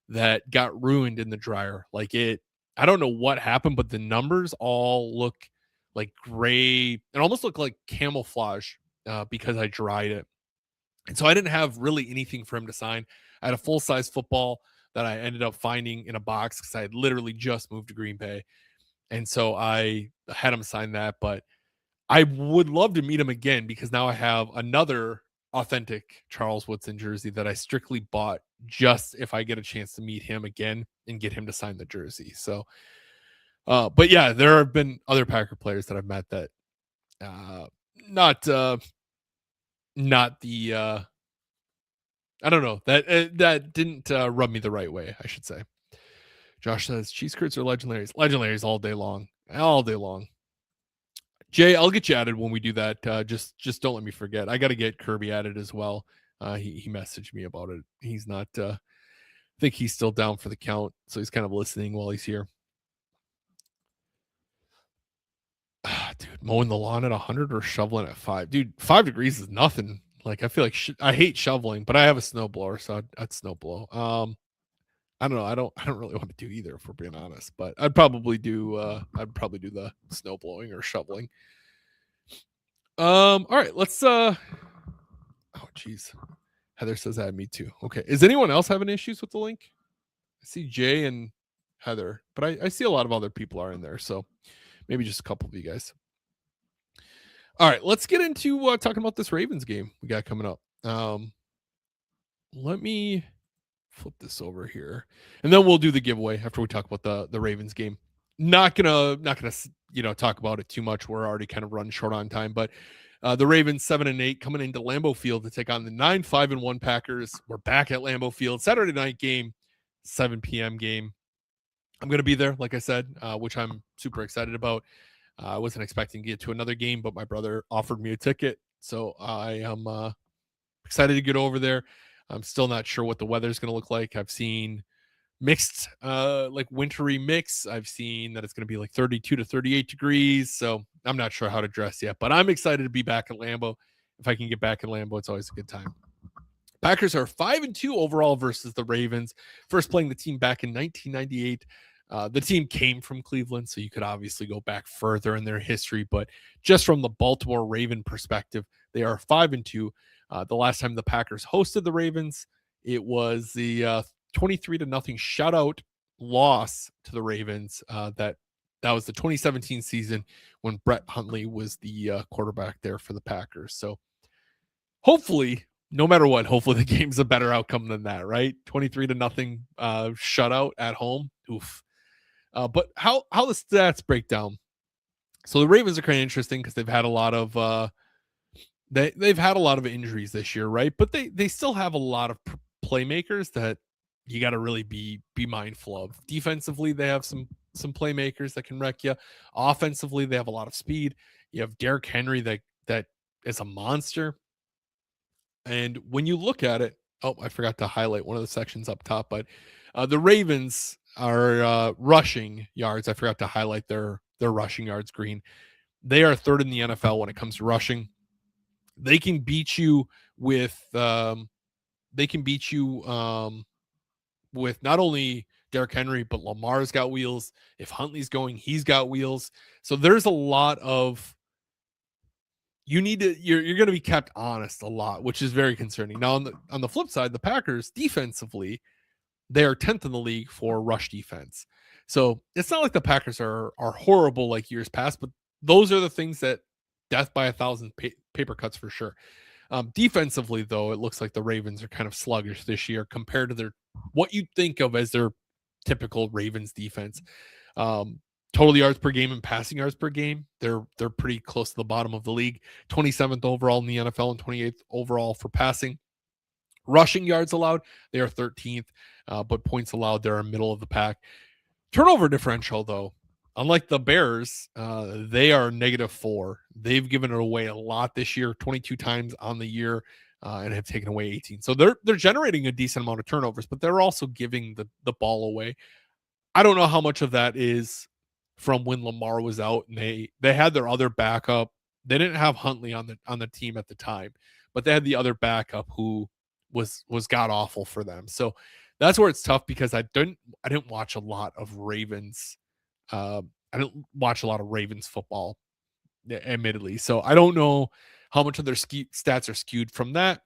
that got ruined in the dryer. I don't know what happened, but the numbers all look like gray and almost look like camouflage because I dried it. And so I didn't have really anything for him to sign. I had a full size football that I ended up finding in a box because I had literally just moved to Green Bay. And so I had him sign that. But I would love to meet him again because now I have another authentic Charles Woodson jersey that I strictly bought just if I get a chance to meet him again and get him to sign the jersey. So, but yeah, there have been other Packer players that I've met that, uh, not, not the, I don't know that didn't rub me the right way, I should say. Josh says cheese curds are legendaries all day long. Jay, I'll get you added when we do that. Just don't let me forget. I got to get Kirby added as well. He messaged me about it. He's not. I think he's still down for the count, so he's kind of listening while he's here. Dude, mowing the lawn at 100 or shoveling at 5. Dude, 5 degrees is nothing. Like I feel like I hate shoveling, but I have a snowblower, so I'd snowblow. I don't know. I don't really want to do either, if we're being honest. But I'd probably do. I'd probably do the snow blowing or shoveling. All right, let's oh geez. Heather says that me too. Okay. Is anyone else having issues with the link? I see Jay and Heather, but I see a lot of other people are in there, so maybe just a couple of you guys. All right, let's get into talking about this Ravens game we got coming up. Let me flip this over here, and then we'll do the giveaway after we talk about the Ravens game. Not gonna talk about it too much. We're already kind of running short on time, but the Ravens 7-8 coming into Lambeau Field to take on the 9-5-1 Packers. We're back at Lambeau Field, Saturday night game, 7 p.m. game. I'm gonna be there, like I said, which I'm super excited about. I wasn't expecting to get to another game, but my brother offered me a ticket, so I am excited to get over there. I'm still not sure what the weather's going to look like. I've seen mixed, like wintry mix. I've seen that it's going to be like 32 to 38 degrees. So I'm not sure how to dress yet, but I'm excited to be back at Lambeau. If I can get back in Lambeau, it's always a good time. Packers are 5-2 overall versus the Ravens. First playing the team back in 1998. The team came from Cleveland, so you could obviously go back further in their history. But just from the Baltimore Raven perspective, they are 5-2. The last time the Packers hosted the Ravens, it was the 23-0 shutout loss to the Ravens. That was the 2017 season when Brett Hundley was the quarterback there for the Packers. So hopefully, no matter what, hopefully the game's a better outcome than that, right? 23-0 shutout at home. Oof. But how the stats break down. So the Ravens are kind of interesting because they've had a lot of they've had a lot of injuries this year, right? But they still have a lot of playmakers that you got to really be mindful of. Defensively, they have some playmakers that can wreck you. Offensively, they have a lot of speed. You have Derrick Henry that is a monster. And when you look at it, Oh, I forgot to highlight one of the sections up top, but the Ravens are rushing yards. I forgot to highlight their rushing yards green. They are third in the NFL when it comes to rushing. They can beat you with they can beat you with not only Derrick Henry, but Lamar's got wheels. If Huntley's going, he's got wheels. So there's a lot of you need to you're going to be kept honest a lot, which is very concerning. Now on the flip side, the Packers defensively, they are 10th in the league for rush defense. So it's not like the Packers are horrible like years past, but those are the things that death by a thousand paper cuts for sure. Defensively, though, it looks like the Ravens are kind of sluggish this year compared to their what you'd think of as their typical Ravens defense. Total yards per game and passing yards per game, they're pretty close to the bottom of the league. 27th overall in the NFL and 28th overall for passing. Rushing yards allowed, they are 13th, but points allowed, they're in middle of the pack. Turnover differential, though, unlike the Bears, they are -4. They've given it away a lot this year, 22 times on the year, and have taken away 18. So they're generating a decent amount of turnovers, but they're also giving the ball away. I don't know how much of that is from when Lamar was out and they had their other backup. They didn't have Huntley on the team at the time, but they had the other backup who was god awful for them. So that's where it's tough because I didn't watch a lot of Ravens. I didn't watch a lot of Ravens football, admittedly. So I don't know how much of their stats are skewed from that,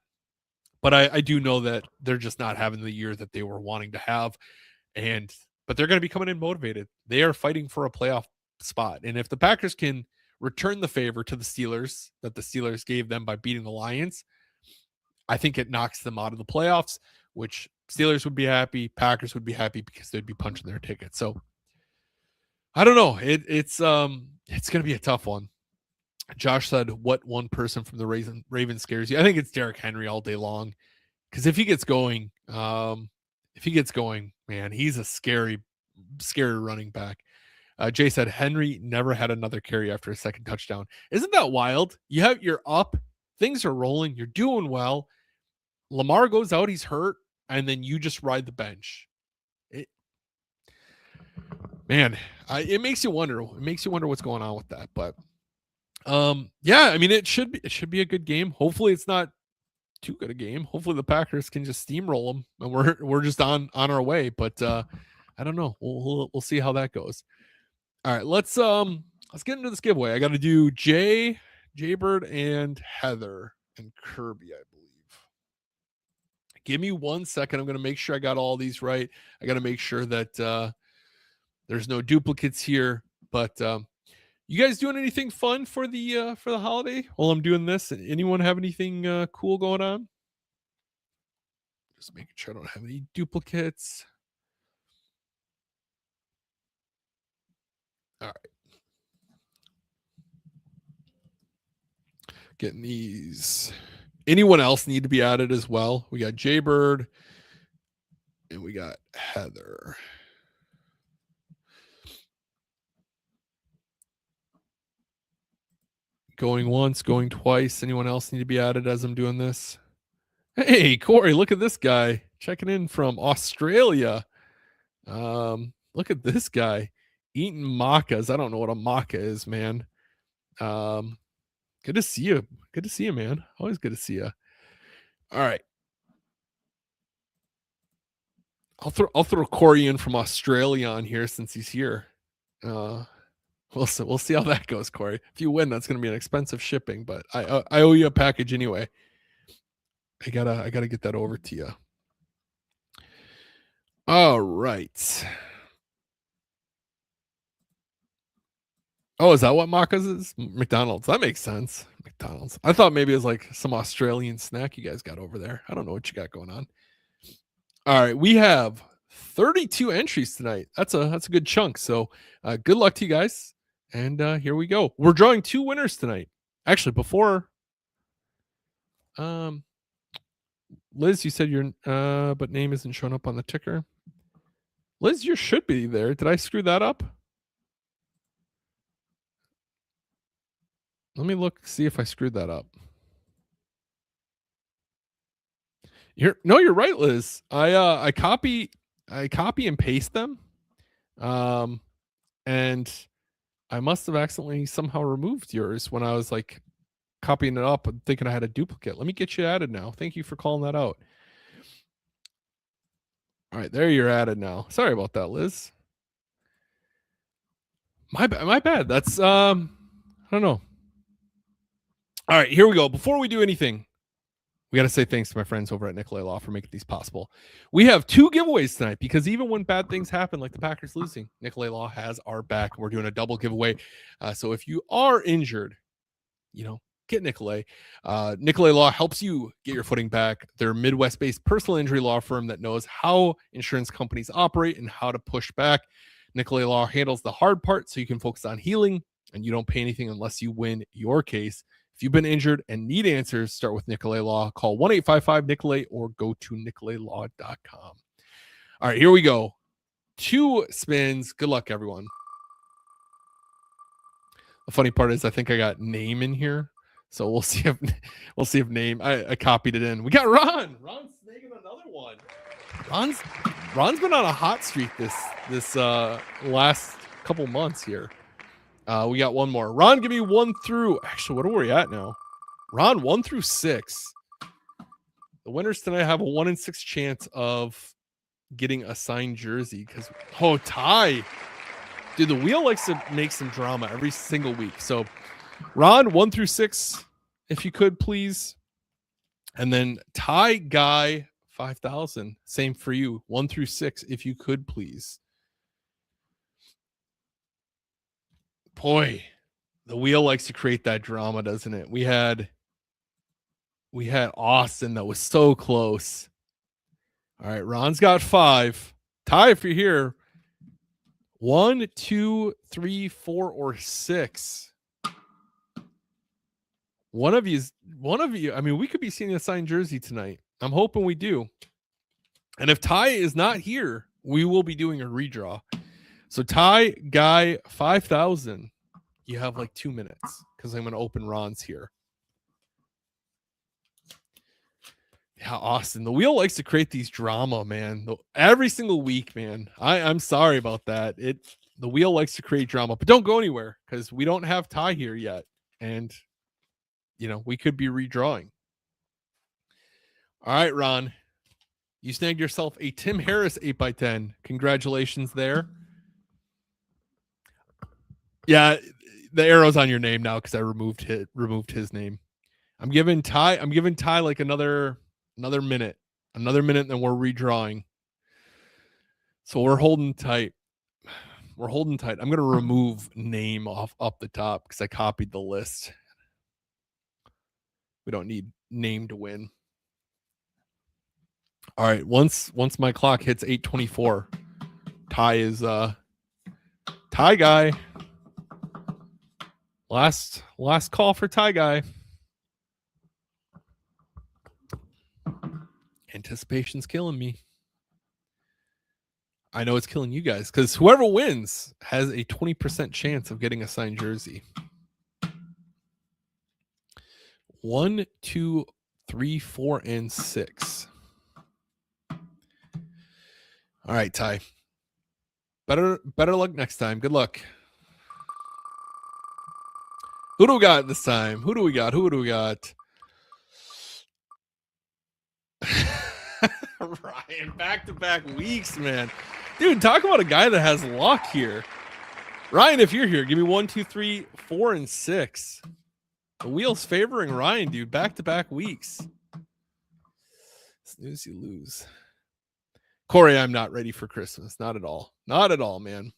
but I do know that they're just not having the year that they were wanting to have, and but they're going to be coming in motivated. They are fighting for a playoff spot, and if the Packers can return the favor to the Steelers that the Steelers gave them by beating the Lions, I think it knocks them out of the playoffs, which Steelers would be happy, Packers would be happy because they'd be punching their ticket. So I don't know. It's going to be a tough one. Josh said, "What one person from the Ravens scares you?" I think it's Derrick Henry all day long because if he gets going, man, he's a scary running back. Jay said Henry never had another carry after a second touchdown. Isn't that wild? You're up, things are rolling, you're doing well. Lamar goes out, he's hurt, and then you just ride the bench. It, man, it makes you wonder. It makes you wonder what's going on with that. But yeah, I mean, it should be a good game. Hopefully, it's not too good a game. Hopefully, the Packers can just steamroll them, and we're just on our way. But I don't know. We'll see how that goes. All right, let's get into this giveaway. I got to do Jaybird, and Heather and Kirby, I believe. Give me 1 second. I'm going to make sure I got all these right. I got to make sure that there's no duplicates here. But you guys doing anything fun for the holiday while I'm doing this? Anyone have anything cool going on? Just making sure I don't have any duplicates. All right. Getting these. Anyone else need to be added as well? We got Jaybird and we got Heather. Going once, going twice. Anyone else need to be added as I'm doing this? Hey, Corey, look at this guy checking in from Australia. Look at this guy eating macas. I don't know what a maca is, man. Good to see you. Good to see you, man. Always good to see you. All right. I'll throw Corey in from Australia on here since he's here. We'll see how that goes, Corey. If you win, that's going to be an expensive shipping, but I owe you a package anyway. I gotta get that over to you. All right. Oh, is that what Macca's is? McDonald's. That makes sense. McDonald's. I thought maybe it was like some Australian snack you guys got over there. I don't know what you got going on. All right, we have 32 entries tonight. That's a good chunk. So good luck to you guys. And here we go. We're drawing 2 winners tonight. Actually, before Liz, you said your but name isn't showing up on the ticker. Liz, you should be there. Did I screw that up? Let me look, see if I screwed that up. You're right, Liz. I copy and paste them. Um and I must have accidentally somehow removed yours when I was like copying it up and thinking I had a duplicate. Let me get you added now. Thank you for calling that out. All right, there you're added now. Sorry about that, Liz. My bad. That's I don't know. All right, here we go. Before we do anything, we got to say thanks to my friends over at Nicolet Law for making these possible. We have 2 giveaways tonight because even when bad things happen, like the Packers losing, Nicolet Law has our back. We're doing a double giveaway. So if you are injured, get Nicolet. Nicolet Law helps you get your footing back. They're a Midwest-based personal injury law firm that knows how insurance companies operate and how to push back. Nicolet Law handles the hard part so you can focus on healing, and you don't pay anything unless you win your case. If you've been injured and need answers, start with Nicolet Law. Call 1-855-NICOLET or go to nicoletlaw.com. All right, here we go. 2 spins. Good luck, everyone. The funny part is I think I got name in here. So we'll see if name I copied it in. We got Ron. Ron's snagging another one. Ron's been on a hot streak this last couple months here. We got one more. Ron, give me 1 through. Actually, what are we at now? Ron, 1 through 6. The winners tonight have a 1 in 6 chance of getting a signed jersey because Ty. Dude, the wheel likes to make some drama every single week. So, Ron, 1 through 6, if you could, please. And then Ty Guy 5,000. Same for you. 1 through 6, if you could, please. Boy, the wheel likes to create that drama, doesn't it? We had Austin that was so close. All right, Ron's got 5. Ty, if you're here, 1, 2, 3, 4, or 6. One of you. I mean, we could be seeing a signed jersey tonight. I'm hoping we do. And if Ty is not here, we will be doing a redraw. So Ty Guy 5,000. You have like 2 minutes because I'm going to open Ron's here. Yeah, Austin. The wheel likes to create these drama, man. Every single week, man. I'm sorry about that. The wheel likes to create drama, but don't go anywhere because we don't have Ty here yet. And, we could be redrawing. All right, Ron. You snagged yourself a Tim Harris 8x10. Congratulations there. Yeah, the arrow's on your name now because I removed his name. I'm giving Ty like another minute. Another minute, and then we're redrawing. So we're holding tight. I'm going to remove name up the top because I copied the list. We don't need name to win. All right. Once my clock hits 8:24, Ty is Ty Guy. Last call for Ty Guy. Anticipation's killing me. I know it's killing you guys because whoever wins has a 20% chance of getting a signed jersey. 1, 2, 3, 4, and 6. All right, Ty. Better luck next time. Good luck. Who do we got this time? Who do we got? Ryan, back-to-back weeks, man. Dude, talk about a guy that has luck here. Ryan, if you're here, give me 1, 2, 3, 4, and 6. The wheel's favoring Ryan, dude. Back-to-back weeks. Snooze, you lose. Corey, I'm not ready for Christmas. Not at all. Not at all, man.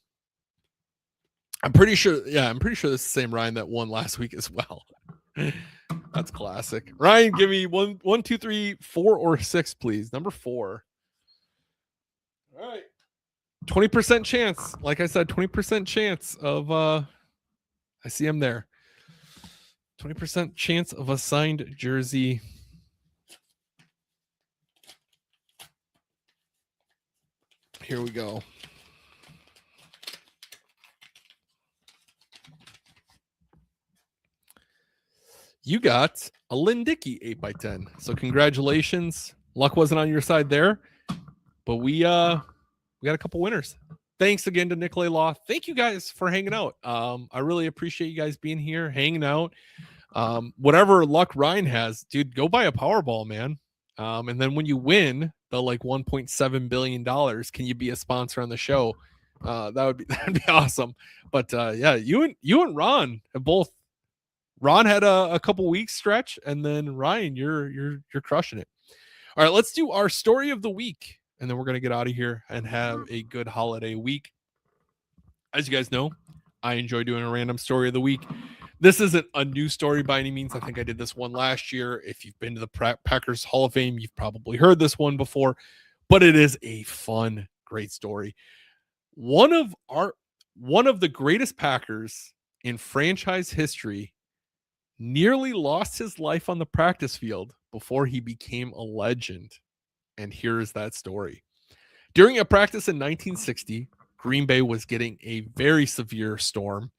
I'm pretty sure this is the same Ryan that won last week as well. That's classic. Ryan, give me 1, 2, 3, 4, or 6, please. Number 4. All right. 20% chance. Like I said, 20% chance of I see him there. 20% chance of a signed jersey. Here we go. You got a Lynn Dickey 8x10. So congratulations, luck wasn't on your side there, but we got a couple winners. Thanks again to Nicolet Law. Thank you guys for hanging out. I really appreciate you guys being here, hanging out. Whatever luck Ryan has, dude, go buy a Powerball, man. And then when you win the like $1.7 billion, can you be a sponsor on the show? That'd be awesome. But yeah, you and Ron have both. Ron had a couple weeks stretch, and then Ryan, you're crushing it. All right, let's do our story of the week, and then we're gonna get out of here and have a good holiday week. As you guys know, I enjoy doing a random story of the week. This isn't a new story by any means. I think I did this one last year. If you've been to the Packers Hall of Fame, you've probably heard this one before, but it is a fun, great story. One of the greatest Packers in franchise history nearly lost his life on the practice field before he became a legend. And here is that story. During a practice in 1960, Green Bay was getting a very severe storm.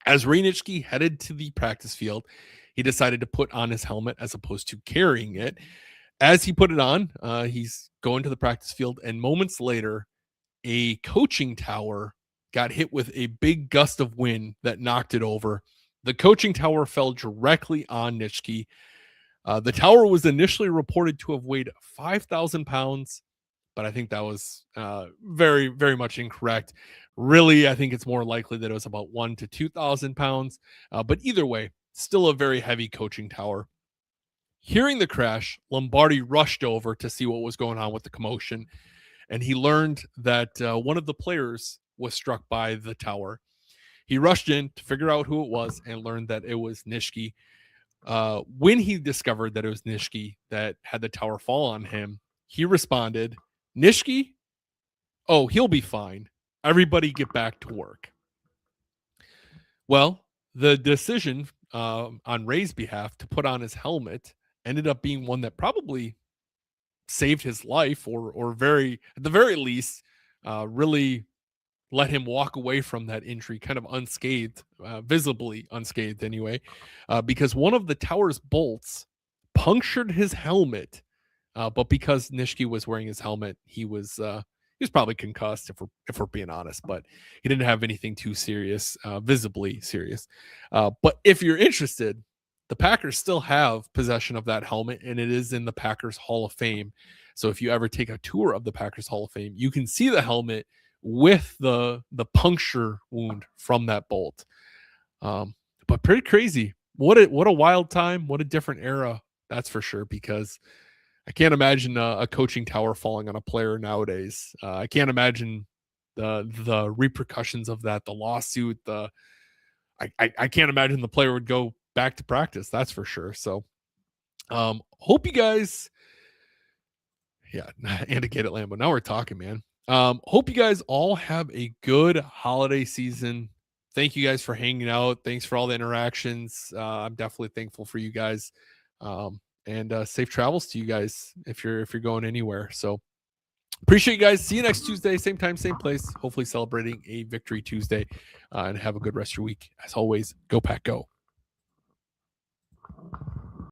As Ray Nitschke headed to the practice field, he decided to put on his helmet as opposed to carrying it. As he put it on, he's going to the practice field, and moments later, a coaching tower got hit with a big gust of wind that knocked it over. The coaching tower fell directly on Nitschke. The tower was initially reported to have weighed 5,000 pounds, but I think that was very, very much incorrect. Really, I think it's more likely that it was about 1,000 to 2,000 pounds. But either way, still a very heavy coaching tower. Hearing the crash, Lombardi rushed over to see what was going on with the commotion, and he learned that one of the players was struck by the tower. He rushed in to figure out who it was and learned that it was Nitschke. When he discovered that it was Nitschke that had the tower fall on him, he responded, "Nitschke? Oh, he'll be fine. Everybody get back to work." Well, the decision on Ray's behalf to put on his helmet ended up being one that probably saved his life, or very, at the very least, really let him walk away from that injury kind of unscathed, visibly unscathed anyway, because one of the tower's bolts punctured his helmet. But because Nitschke was wearing his helmet, he was probably concussed, if we're being honest, but he didn't have anything too serious, visibly serious. But if you're interested, the Packers still have possession of that helmet, and it is in the Packers Hall of Fame. So if you ever take a tour of the Packers Hall of Fame, you can see the helmet with the puncture wound from that bolt. But pretty crazy. What a wild time. What a different era. That's for sure, because I can't imagine a coaching tower falling on a player nowadays. I can't imagine the repercussions of that, the lawsuit. I can't imagine the player would go back to practice. That's for sure. So, hope you guys, yeah, and to get it, Lambo. Now we're talking, man. Hope you guys all have a good holiday season. Thank you guys for hanging out. Thanks for all the interactions. I'm definitely thankful for you guys. And safe travels to you guys if you're going anywhere. So appreciate you guys. See you next Tuesday, same time, same place. Hopefully celebrating a victory Tuesday, and have a good rest of your week. As always, go Pack, go.